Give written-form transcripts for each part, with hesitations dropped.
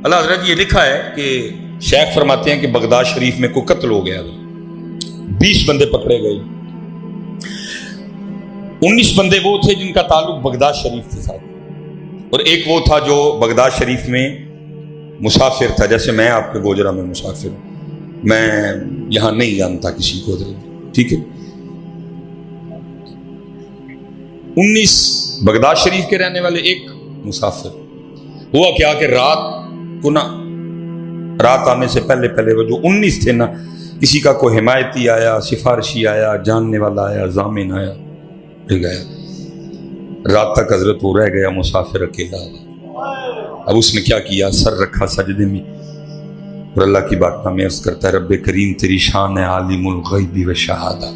اللہ حضرت یہ لکھا ہے کہ شیخ فرماتے ہیں کہ بغداد شریف میں کوئی قتل ہو گیا، 20 بندے پکڑے گئے، 19 بندے وہ تھے جن کا تعلق بغداد شریف کے ساتھ، اور ایک وہ تھا جو بغداد شریف میں مسافر تھا، جیسے میں آپ کے گوجرا میں مسافر ہوں، میں یہاں نہیں جانتا کسی کو، ٹھیک ہے۔ 19 بغداد شریف کے رہنے والے، ایک مسافر۔ ہوا کیا کہ رات آنے سے پہلے وہ جو 19 تھے نا، کسی کا کوئی حمایتی آیا، سفارشی آیا، جاننے والا آیا، ضامن آیا، گیا۔ رات تک حضرت وہ رہ گیا مسافر اکیلا۔ اب اس نے کیا کیا، سر رکھا سجدے میں اور اللہ کی بارگاہ میں عرض کرتا ہے، رب کریم تیری شان ہے عالم الغیب و شہادہ،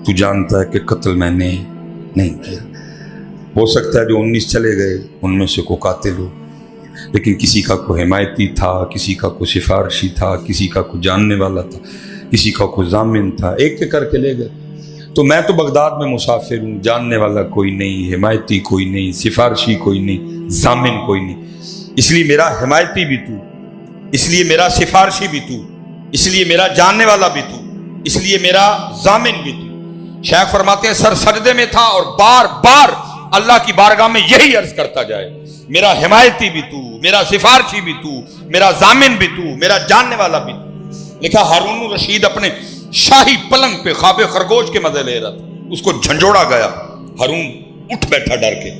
تو جانتا ہے کہ قتل میں نے نہیں کیا۔ ہو سکتا ہے جو 19 چلے گئے ان میں سے کوئی قاتل ہو، لیکن کسی کا کوئی حمایتی تھا، کسی کا کوئی سفارشی تھا، کسی کا کوئی جاننے والا تھا، کسی کا کوئی ضامن تھا، ایک کر کے لے گئے۔ تو میں تو بغداد میں مسافر ہوں، جاننے والا کوئی نہیں، حمایتی کوئی نہیں، سفارشی کوئی نہیں، ضامن کوئی نہیں، اس لیے میرا حمایتی بھی تو، اس لیے میرا سفارشی بھی تو، اس لیے میرا جاننے والا بھی تو، اس لیے میرا ضامن بھی تو۔ شیخ فرماتے ہیں سر سجدے میں تھا اور بار بار اللہ کی بارگاہ میں یہی عرض کرتا جائے، میرا حمایتی بھی تو، میرا سفارشی بھی تو، میرا ضامن بھی تو، میرا جاننے والا بھی تو۔ لکھا ہارون الرشید اپنے شاہی پلنگ پہ خواب خرگوش کے مزے لے رہا تھا، اس کو جھنجھوڑا گیا، ہارون اٹھ بیٹھا ڈر کے،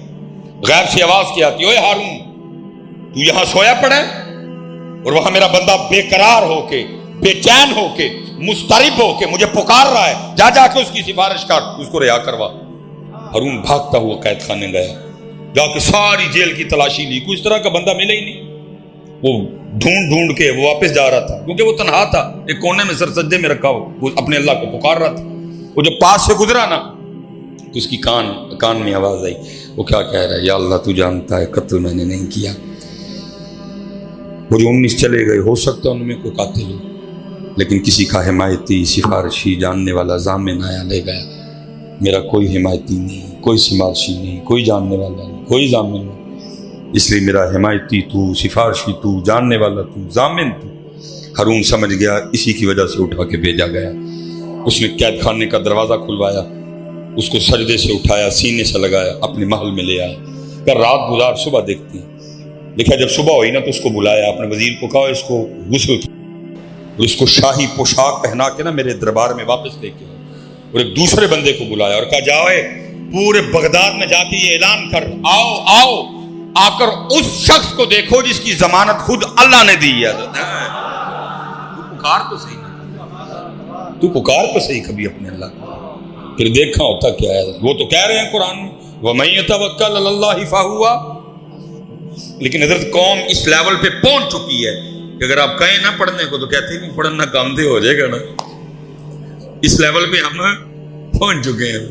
غیر سے آواز کی آتی، اوے ہارون تو یہاں سویا پڑا ہے اور وہاں میرا بندہ بے قرار ہو کے، بے چین ہو کے، مضطرب ہو کے مجھے پکار رہا ہے، جا کے اس کی سفارش کر، اس کو رہا کروا۔ ہارون بھاگتا ہوا قید خانے گیا، جا کے ساری جیل کی تلاشی لی، کوئی اس طرح کا بندہ ملے ہی نہیں۔ وہ ڈھونڈ کے وہ واپس جا رہا تھا، کیونکہ وہ تنہا تھا، ایک کونے میں سر سجدے میں رکھا وہ اپنے اللہ کو پکار رہا تھا۔ وہ جب پاس سے گزرا نا تو اس کی کان میں آواز آئی، وہ کیا کہہ رہا ہے، یا اللہ تو جانتا ہے قتل میں نے نہیں کیا۔ وہ جو 19 چلے گئے، ہو سکتا ہے ان میں کوئی قاتل ہو، لیکن کسی کا حمایتی، سفارشی، جاننے والا، ضامن آیا لے گیا۔ میرا کوئی حمایتی نہیں، کوئی سفارشی نہیں، کوئی جاننے والا نہیں، کوئی ضامن نہیں، اس لیے میرا حمایتی تو، سفارشی تو، جاننے والا تو، ضامن تو۔ ہارون سمجھ گیا اسی کی وجہ سے اٹھا کے بھیجا گیا۔ اس نے قید خانے کا دروازہ کھلوایا، اس کو سجدے سے اٹھایا، سینے سے لگایا، اپنے محل میں لے آیا، کہ رات گزار صبح دیکھتی ہیں۔ دیکھا جب صبح ہوئی نا تو اس کو بلایا، اپنے وزیر کو کہا اس کو غسل اور اس کو شاہی پوشاک پہنا کے نا میرے دربار میں واپس لے کے، اور ایک دوسرے بندے کو بلایا اور کہا جاؤ پورے بغداد میں جا کے یہ اعلان کر، آؤ آ کر اس شخص کو دیکھو جس کی ضمانت خود اللہ نے دی ہے۔ تو پکار تو صحیح کبھی اپنے اللہ کو، پھر دیکھا ہوتا کیا ہے۔ وہ تو کہہ رہے ہیں قرآن میں وَمَن يَتَوَكَّلْ عَلَى اللَّهِ فَهُوَ، لیکن حضرت قوم اس لیول پہ پہنچ چکی ہے کہ اگر آپ کہیں نہ پڑھنے کو تو کہتے ہیں نہیں پڑھنا کام دے ہو جائے گا نا۔ اس لیول پہ ہم پہنچ چکے ہیں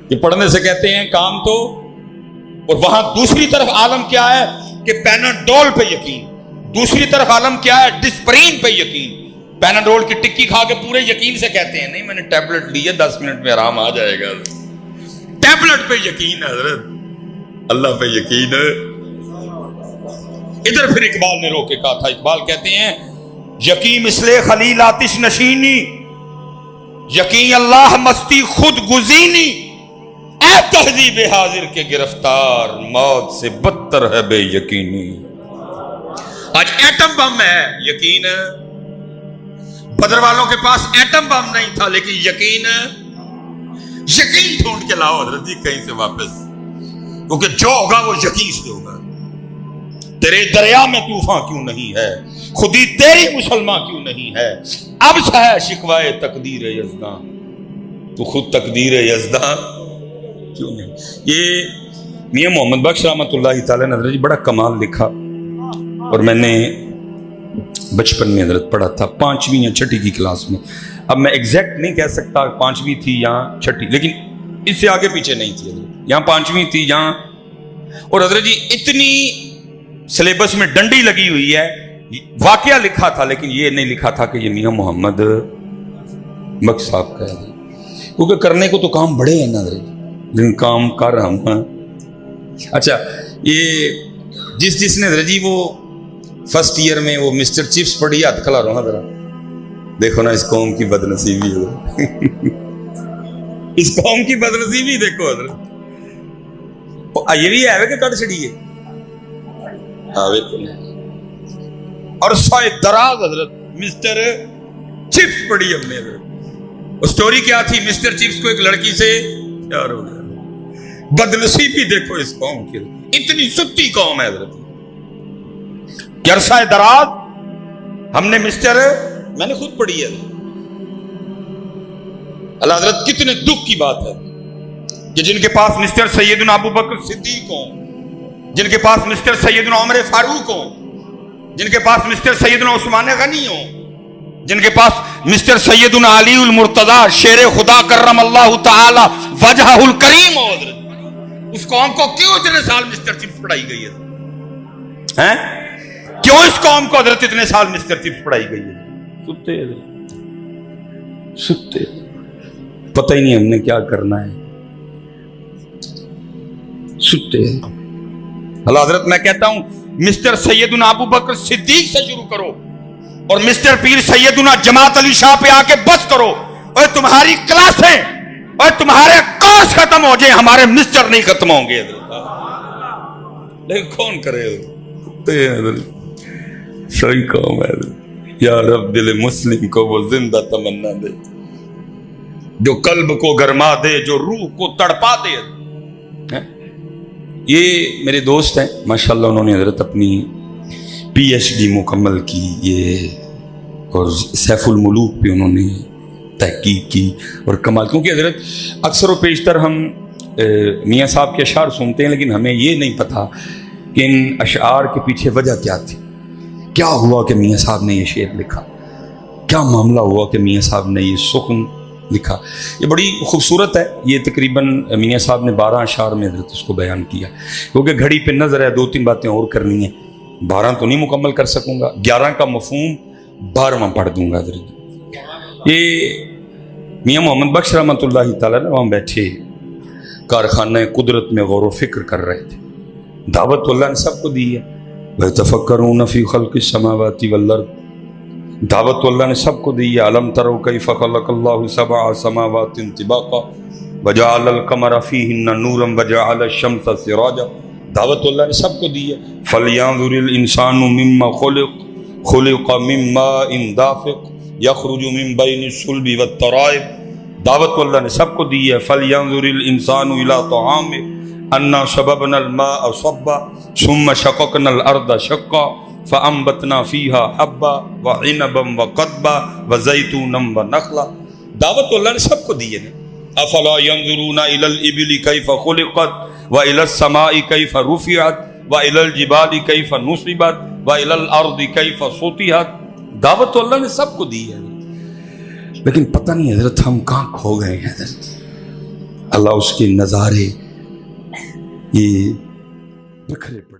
کہ پڑھنے سے کہتے ہیں کام تو، اور وہاں دوسری طرف عالم کیا ہے کہ پیناڈول پہ یقین، دوسری طرف عالم کیا ہے ڈسپرین پہ یقین۔ پیناڈول کی ٹکی کھا کے پورے یقین سے کہتے ہیں نہیں میں نے ٹیبلٹ لی ہے 10 منٹ میں آرام آ جائے گا۔ ٹیبلٹ پہ یقین ہے حضرت، اللہ پہ یقین ہے۔ ادھر پھر اقبال نے رو کے کہا تھا، اقبال کہتے ہیں یقین مثل خلیل آتش نشینی، یقین اللہ مستی خود گزینی، اے تہذیب حاضر کے گرفتار موت سے بدتر ہے بے یقینی۔ آج ایٹم بم ہے، یقین بدر والوں کے پاس ایٹم بم نہیں تھا، لیکن یقین ڈھونڈ کے لاؤ حضرت جی کہیں سے واپس، کیونکہ جو ہوگا وہ یقین سے ہوگا۔ تیرے دریا میں طوفان کیوں نہیں ہے، خودی تیری مسلمان کیوں نہیں ہے، اب ہے شکوائے تقدیر یزداں، تو خود تقدیر یزداں کیوں نہیں۔ یہ میاں محمد بخش رحمۃ اللہ تعالی نے حضرت جی بڑا کمال لکھا، اور میں نے بچپن میں حضرت پڑھا تھا 5ویں یا 6ٹھی کی کلاس میں۔ اب میں ایگزیکٹ نہیں کہہ سکتا 5ویں تھی یا 6ٹھی، لیکن اس سے آگے پیچھے نہیں تھی حضرت، یہاں 5ویں تھی یہاں۔ اور حضرت جی اتنی سلیبس میں ڈنڈی لگی ہوئی ہے، واقعہ لکھا تھا لیکن یہ نہیں لکھا تھا کہ یہ میاں محمد بخش صاحب کا ہے، کیونکہ کرنے کو تو کام بڑے ہیں نا حضرت، لیکن کام کر ہم۔ اچھا یہ جس نے حضرت جی وہ فرسٹ ایئر میں وہ مسٹر چپس پڑھی، ہاتھ کھلا رہا ذرا، دیکھو نا اس قوم کی بدنصیبی ہے اس قوم کی بدنصیبی دیکھو حضرت، یہ بھی ہے کہ کٹ چڑی ہے اور سوائے دراز حضرت مسٹر چپس پڑھی ہم نے حضرت۔ سٹوری کیا تھی؟ مسٹر چپس کو ایک لڑکی سے پیار ہو گیا۔ بدنصیبی دیکھو اس قوم کی، اتنی ستی قوم ہے حضرت کہ عرصہ دراز ہم نے میں نے خود پڑھی ہے اللہ حضرت، کتنے دکھ کی بات ہے کہ جن کے پاس مسٹر سیدنا ابو بکر صدیق ہوں، جن کے پاس مسٹر سیدنا عمر فاروق ہوں، جن کے پاس مسٹر سیدنا عثمان غنی ہوں، جن کے پاس مسٹر سیدنا علی المرتضی شیر خدا کرم اللہ تعالی وجہہ الکریم ہو حضرت، اس قوم کو کیوں اتنے سال مسٹر چپس پڑھائی گئی ہے؟ کیوں اس قوم کو حضرت اتنے سال مسٹر چپس پڑھائی گئی ہے؟ ستے حضرت، ستے، پتہ ہی نہیں ہم نے کیا کرنا ہے، ستے۔ اللہ حضرت میں کہتا ہوں مسٹر سیدنا ابو بکر صدیق سے شروع کرو اور مسٹر پیر سیدنا جماعت علی شاہ پہ آ کے بس کرو، اور تمہاری کلاسیں اور تمہارے کورس ختم ہو جائیں، ہمارے مسٹر نہیں ختم ہوں گے لیکن کون کرے؟ صحیح قوم ہے یا رب، دل مسلم کو وہ زندہ تمنا دے جو قلب کو گرما دے، جو روح کو تڑپا دے۔ یہ میرے دوست ہیں ماشاءاللہ، انہوں نے حضرت اپنی پی ایچ ڈی مکمل کی، یہ اور سیف الملوک پہ انہوں نے تحقیق کی اور کمال، کیونکہ حضرت اکثر و بیشتر ہم میاں صاحب کے اشعار سنتے ہیں لیکن ہمیں یہ نہیں پتا کہ ان اشعار کے پیچھے وجہ کیا تھی، کیا ہوا کہ میاں صاحب نے یہ شعر لکھا، کیا معاملہ ہوا کہ میاں صاحب نے یہ سخن لکھا۔ یہ بڑی خوبصورت ہے، یہ تقریباً میاں صاحب نے 12 اشعار میں حضرت اس کو بیان کیا، کیونکہ گھڑی پہ نظر ہے، 2-3 باتیں اور کرنی ہیں، 12 تو نہیں مکمل کر سکوں گا، 11 کا مفہوم 12واں پڑھ دوں گا حضرت۔ یہ میاں محمد بخش رحمۃ اللہ تعالیٰ نے وہاں بیٹھے کارخانہ قدرت میں غور و فکر کر رہے تھے، دعوت اللہ نے سب کو دی ہے، وَيَتَفَكَّرُونَ فِي خَلْقِ السَّمَاوَاتِ وَالْأَرْضِ، دعوت اللہ نے سب کو دی ہے، أَلَمْ تَرَوْا كَيْفَ خَلَقَ اللَّهُ سَبْعَ سَمَاوَاتٍ طِبَاقًا وَجَعَلَ الْقَمَرَ فِيهِنَّ نُورًا وَجَعَلَ الشَّمْسَ سِرَاجًا، دعوت اللہ نے سب کو دی ہے۔ فَلْيَنظُرِ الْإِنسَانُ مِمَّا خُلِقَ مِن مَّاءٍ دَافِقٍ يَخْرُجُ مِن بَيْنِ الصُّلْبِ وَالتَّرَائِبِ، دعوت اللہ نے سب کو دی ہے۔ فَلْيَنظُرِ الْإِنسَانُ إِلَىٰ طَعَامِهِ أَنَّا صَبَبْنَا الْمَاءَ صَبًّا ثُمَّ شَقَقْنَا الْأَرْضَ شَقًّا فَأَنبَتْنَا فِيهَا حَبًّا وَعِنَبًا وَقَضْبًا وَزَيْتُونًا وَنَخْلًا، دعوت اللہ نے سب کو دی ہے نا۔ أَفَلَا يَنظُرُونَ إِلَى الْإِبِلِ كَيْفَ خُلِقَتْ وَإِلَى السَّمَاءِ كَيْفَ رُفِعَتْ وَإِلَى الْجِبَالِ كَيْفَ نُصِبَتْ وَإِلَى الْأَرْضِ كَيْفَ سُطِحَتْ، دعوت اللہ نے سب کو دی ہے، لیکن پتہ نہیں حضرت ہم کہاں کھو گئے ہیں حضرت۔ اللہ اس کے نظارے یہ بکھرے پڑے۔